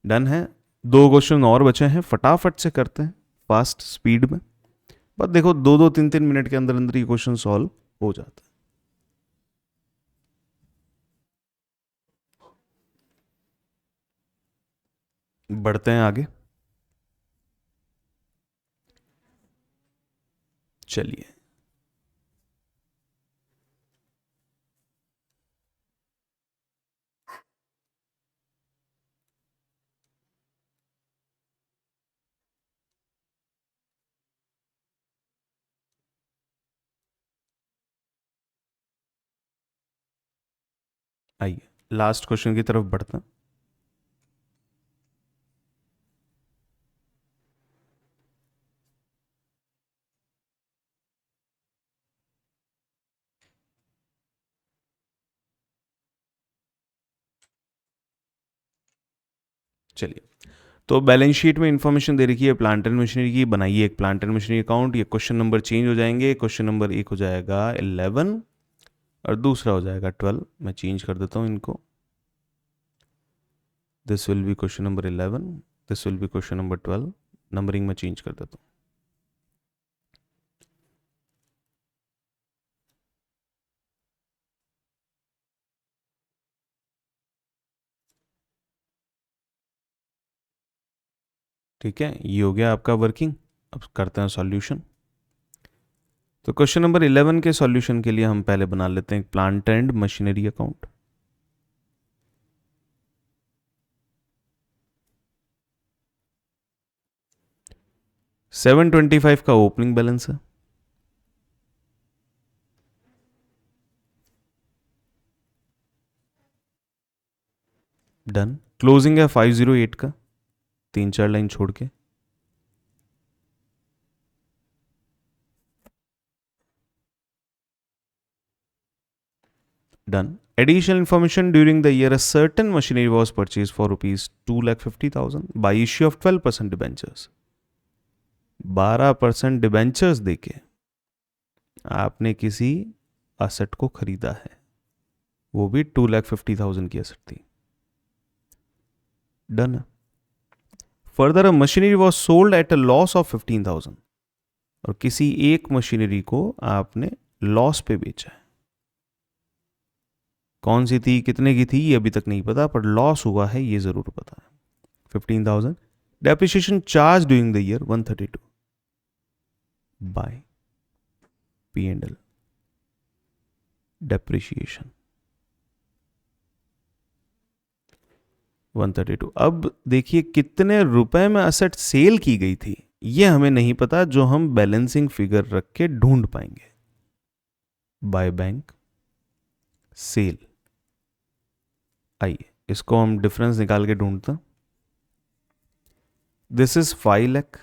A: डन है। 2 क्वेश्चन और बचे हैं, फटाफट से करते हैं, फास्ट स्पीड में। बस देखो 2-2, 3-3 मिनट के अंदर अंदर ये क्वेश्चन सॉल्व हो जाता है। बढ़ते हैं आगे। चलिए, आइए लास्ट क्वेश्चन की तरफ बढ़ते हैं। चलिए, तो बैलेंस शीट में इंफॉर्मेशन दे रखी है प्लांट एंड मशीनरी की, बनाइए एक प्लांट एंड मशीनरी अकाउंट। ये क्वेश्चन नंबर चेंज हो जाएंगे, क्वेश्चन नंबर 1 हो जाएगा 11 और दूसरा हो जाएगा 12। मैं चेंज कर देता हूँ इनको। This will be question number 11, this will be question number 12। Numbering में चेंज कर देता हूँ। ठीक है, ये हो गया आपका वर्किंग। अब करते हैं सॉल्यूशन। तो क्वेश्चन नंबर 11 के सॉल्यूशन के लिए हम पहले बना लेते हैं एक प्लांट एंड मशीनरी अकाउंट। $725 का ओपनिंग बैलेंस है। डन। क्लोजिंग है 508 का, 3-4 लाइन छोड़ के। Done. Additional information: during the year, a certain machinery was purchased for rupees 2,50,000 by issue of 12% debentures. 12% debentures देके आपने किसी असेट को खरीदा है, वो भी 2,50,000 की असेट थी। Done. Further, a machinery was sold at a loss of 15,000, और किसी एक मशीनरी को आपने लॉस पे बेचा है। कौन सी थी, कितने की थी, ये अभी तक नहीं पता, पर लॉस हुआ है ये जरूर पता है, 15,000। Depreciation charge during the year 132 by P&L depreciation 132। अब देखिए कितने रुपए में असेट सेल की गई थी, ये हमें नहीं पता, जो हम बैलेंसिंग फिगर रख के ढूंढ पाएंगे। बाय बैंक सेल, आइए इसको हम डिफरेंस निकाल के ढूंढते हैं। दिस इज 5 लाख,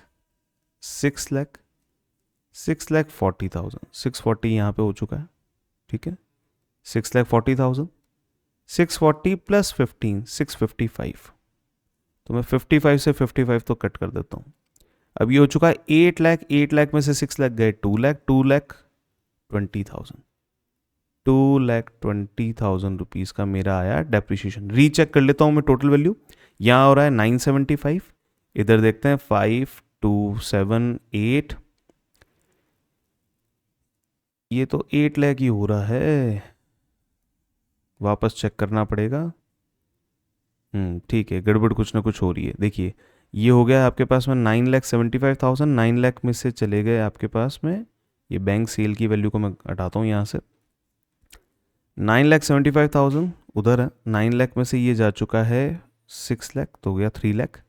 A: 6 लाख, 6,40,000, 640 यहां पे हो चुका है। ठीक है, 6,40,000, 640 प्लस 15, 655। तो मैं 55 से 55 तो कट कर देता हूं। अब ये हो चुका है 8 लाख, 8 लाख में से 6 लाख गए, 2 लाख, 2,20,000, 2,20,000 रुपीज का मेरा आया डेप्रिसिएशन। रीचेक कर लेता हूं मैं टोटल वैल्यू, यहां हो रहा है 975, इधर देखते हैं 5, 2, 7, 8, ये तो 8 लाख ही हो रहा है, वापस चेक करना पड़ेगा। ठीक है, गड़बड़ कुछ ना कुछ हो रही है। देखिए ये हो गया आपके पास में 9,75,000, 9 लाख में से चले गए आपके पास में, ये बैंक सेल की वैल्यू को मैं हटाता हूँ यहाँ से, 9,75,000 उधर है, 9 लाख में से ये जा चुका है 6 लाख, तो हो गया 3 लाख,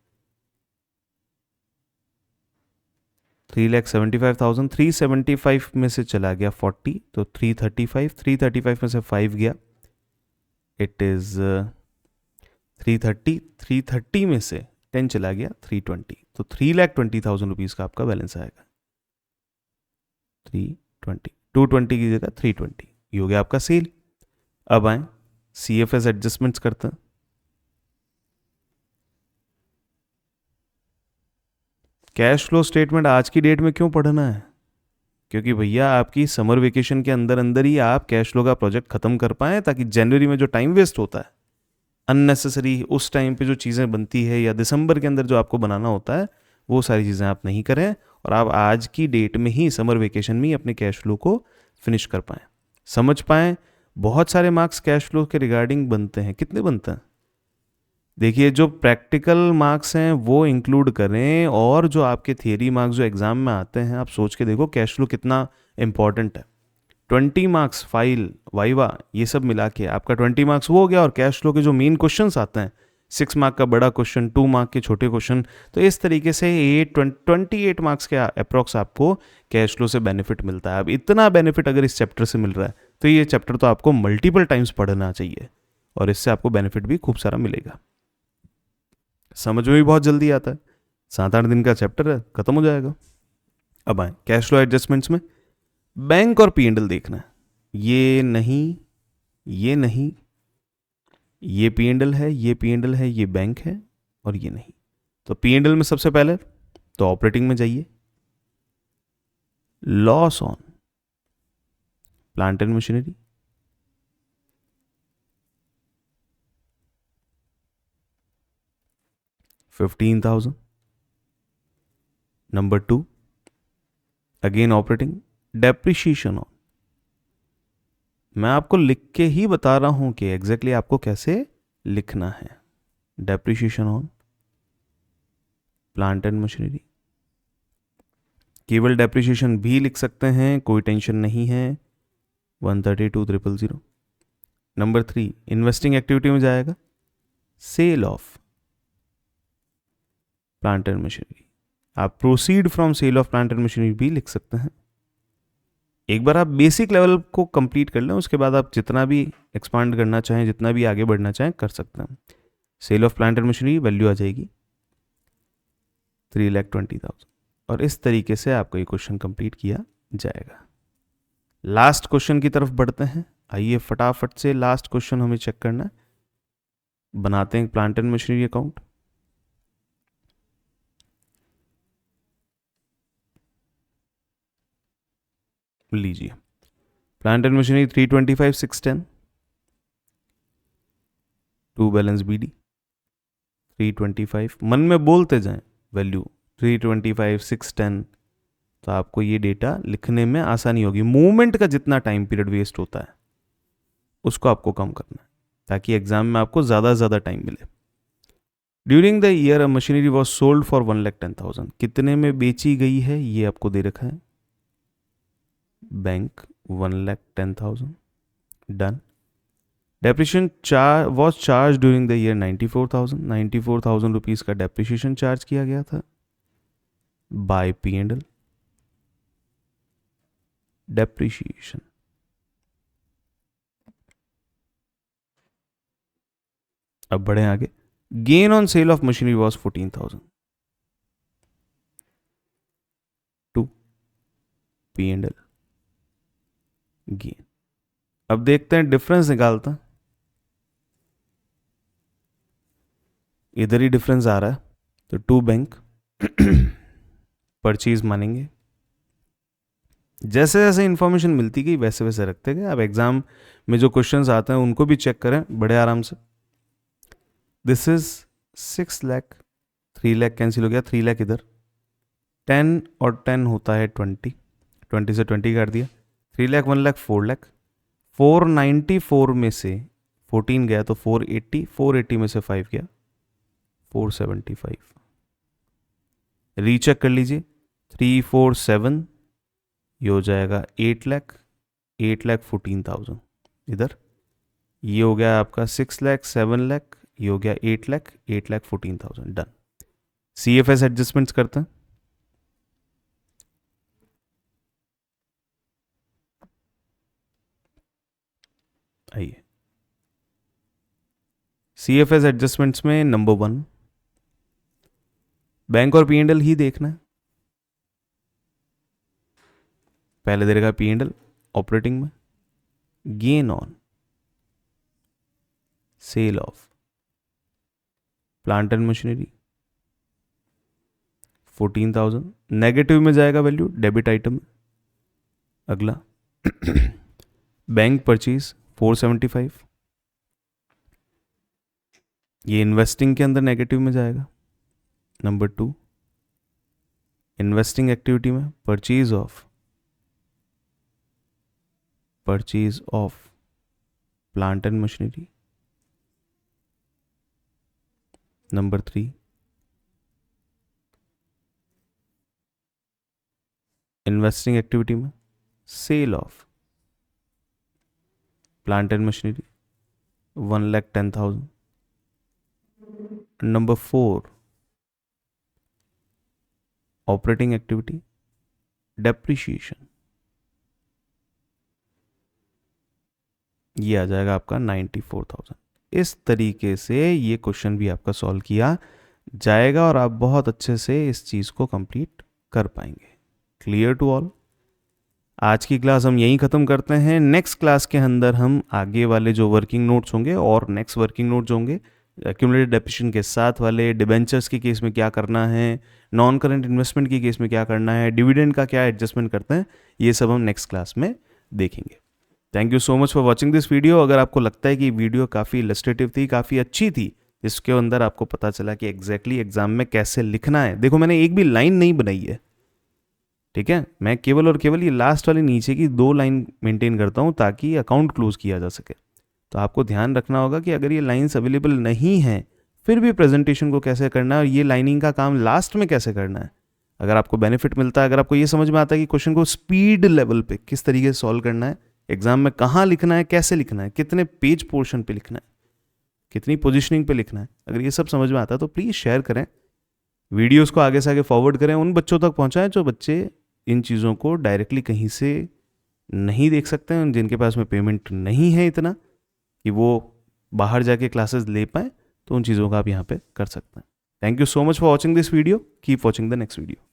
A: 3,75,000, 375 में से चला गया 40, तो 335, 335 में से 5 गया, इट इज़ 330, 330 में से 10 चला गया 320, तो 3,20,000 रुपीज़ का आपका बैलेंस आएगा। 320, 220 की जगह 320, ये हो गया आपका सेल। अब आए CFS एडजस्टमेंट्स करते हैं। कैश फ्लो स्टेटमेंट आज की डेट में क्यों पढ़ना है? क्योंकि भैया आपकी समर वेकेशन के अंदर अंदर ही आप कैश फ्लो का प्रोजेक्ट खत्म कर पाएं, ताकि जनवरी में जो टाइम वेस्ट होता है अननेसेसरी, उस टाइम पे जो चीज़ें बनती है या दिसंबर के अंदर जो आपको बनाना होता है, वो सारी चीज़ें आप नहीं करें और आप आज की डेट में ही समर वेकेशन में ही अपने कैश फ्लो को फिनिश कर पाएँ, समझ पाएँ। बहुत सारे मार्क्स कैश फ्लो के रिगार्डिंग बनते हैं, कितने बनते हैं? देखिए जो प्रैक्टिकल मार्क्स हैं वो इंक्लूड करें, और जो आपके थियरी मार्क्स जो एग्ज़ाम में आते हैं, आप सोच के देखो कैश फ्लो कितना इंपॉर्टेंट है। 20 मार्क्स फाइल वाइवा ये सब मिला के आपका 20 मार्क्स वो हो गया, और कैश फ्लो के जो मेन क्वेश्चंस आते हैं, 6 मार्क का बड़ा क्वेश्चन, 2 मार्क के छोटे क्वेश्चन, तो इस तरीके से 28 मार्क्स के अप्रॉक्स आपको कैश फ्लो से बेनिफिट मिलता है। अब इतना बेनिफिट अगर इस चैप्टर से मिल रहा है, तो ये चैप्टर तो आपको मल्टीपल टाइम्स पढ़ना चाहिए, और इससे आपको बेनिफिट भी खूब सारा मिलेगा। समझ में भी बहुत जल्दी आता है, 7-8 दिन का चैप्टर है, खत्म हो जाएगा। अब आए कैश फ्लो एडजस्टमेंट्स में, बैंक और P&L देखना है। ये नहीं, ये नहीं, ये P&L है, ये P&L है, ये बैंक है, और ये नहीं। तो P&L में सबसे पहले तो ऑपरेटिंग में जाइए, loss on plant and machinery, $15,000। Number 2 again operating, depreciation on, मैं आपको लिख के ही बता रहा हूं कि एग्जैक्टली आपको कैसे लिखना है। Depreciation on plant and machinery, केवल डेप्रिशिएशन भी लिख सकते हैं, कोई टेंशन नहीं है, 132,000। नंबर 3 इन्वेस्टिंग एक्टिविटी में जाएगा, sale of plant and machinery, आप proceed from sale of plant and machinery भी लिख सकते हैं। एक बार आप बेसिक लेवल को कंप्लीट कर लें, उसके बाद आप जितना भी एक्सपांड करना चाहें, जितना भी आगे बढ़ना चाहें कर सकते हैं। Sale of plant and machinery value आ जाएगी 3,20,000, और इस तरीके से आपको ये क्वेश्चन कंप्लीट किया जाएगा। लास्ट क्वेश्चन की तरफ बढ़ते हैं, आइए फटाफट से लास्ट क्वेश्चन हमें चेक करना है। बनाते हैं प्लांट एंड मशीनरी अकाउंट, लीजिए plant and machinery 325,610, to balance BD 325, मन में बोलते जाएं वैल्यू 325,610, तो आपको ये डेटा लिखने में आसानी होगी। मूवमेंट का जितना टाइम पीरियड वेस्ट होता है उसको आपको कम करना है, ताकि एग्जाम में आपको ज़्यादा टाइम मिले। During the year a machinery was sold for 1,10,000, कितने में बेची गई है ये आपको दे रखा है, bank 1,10,000, done. Depreciation was charge during the year 94,000 rupees का डेप्रिशिएशन चार्ज किया गया था बाय P&L। डेप्रिशिएशन, अब बढ़े आगे, gain on sale of machinery was 14,000 to P&L gain. अब देखते हैं डिफरेंस निकालता, इधर ही डिफरेंस आ रहा है, तो टू बैंक परचेज मानेंगे। जैसे जैसे इंफॉर्मेशन मिलती गई वैसे वैसे रखते गए। अब एग्जाम में जो क्वेश्चंस आते हैं उनको भी चेक करें बड़े आराम से। This is 6 lakh, 3 lakh cancel हो गया, 3 लाख इधर, 10 और 10 होता है 20, 20 से 20 काट दिया, 3 लाख, 1 लाख, 4 लाख। 494 में से 14 गया तो 480, 480 में से 5 गया 475। रीचेक कर लीजिए। 347 ये हो जाएगा 8 लाख, 8,14,000। इधर ये हो गया आपका 6 लाख, 7 लाख, ये हो गया 8 लाख, 8,14,000। डन। CFS एडजस्टमेंट्स करते हैं। आइए, CFS एडजस्टमेंट्स में नंबर 1 बैंक और P&L ही देखना है। पहले दे रहेगा P&L ऑपरेटिंग में, gain on sale of plant and machinery 14,000। Negative में जाएगा वैल्यू डेबिट आइटम में। अगला बैंक परचेज 475, ये इन्वेस्टिंग के अंदर नेगेटिव में जाएगा। नंबर 2 इन्वेस्टिंग एक्टिविटी में purchase of plant and machinery. Number 3 investing activity में sale of plant and machinery 1,10,000। Number 4 operating activity depreciation, ये आ जाएगा आपका 94,000। इस तरीके से ये क्वेश्चन भी आपका सॉल्व किया जाएगा और आप बहुत अच्छे से इस चीज़ को कंप्लीट कर पाएंगे। Clear to all? आज की क्लास हम यहीं ख़त्म करते हैं। नेक्स्ट क्लास के अंदर हम आगे वाले जो वर्किंग नोट्स होंगे और नेक्स्ट वर्किंग नोट्स होंगे एक्यूमुलेटेड डेप्रिसिएशन के साथ वाले, डिबेंचर्स के केस में क्या करना है, नॉन करेंट इन्वेस्टमेंट के केस में क्या करना है, डिविडेंड का क्या एडजस्टमेंट करते हैं, ये सब हम नेक्स्ट क्लास में देखेंगे। Thank you so much for watching this video. अगर आपको लगता है कि वीडियो काफ़ी इलस्ट्रेटिव थी, काफ़ी अच्छी थी, इसके अंदर आपको पता चला कि एग्जैक्टली एग्जाम में कैसे लिखना है। देखो मैंने एक भी लाइन नहीं बनाई है, ठीक है। मैं केवल और केवल ये लास्ट वाली नीचे की 2 लाइन मेंटेन करता हूँ ताकि अकाउंट क्लोज किया जा सके। तो आपको ध्यान रखना होगा कि अगर ये लाइंस अवेलेबल नहीं हैं फिर भी प्रेजेंटेशन को कैसे करना है और ये लाइनिंग का काम लास्ट में कैसे करना है। अगर आपको बेनिफिट मिलता है, अगर आपको ये समझ में आता है कि क्वेश्चन को स्पीड लेवल पे किस तरीके से सॉल्व करना है, एग्जाम में कहाँ लिखना है, कैसे लिखना है, कितने पेज पोर्शन पे लिखना है, कितनी पोजिशनिंग पे लिखना है, अगर ये सब समझ में आता है तो प्लीज़ शेयर करें, वीडियोज़ को आगे से आगे फॉरवर्ड करें, उन बच्चों तक पहुँचाएं जो बच्चे इन चीज़ों को डायरेक्टली कहीं से नहीं देख सकते हैं, जिनके पास में पेमेंट नहीं है इतना कि वो बाहर जाके क्लासेस ले पाएँ। तो उन चीज़ों का आप यहाँ पे कर सकते हैं। Thank you so much for watching this video. Keep watching the next video.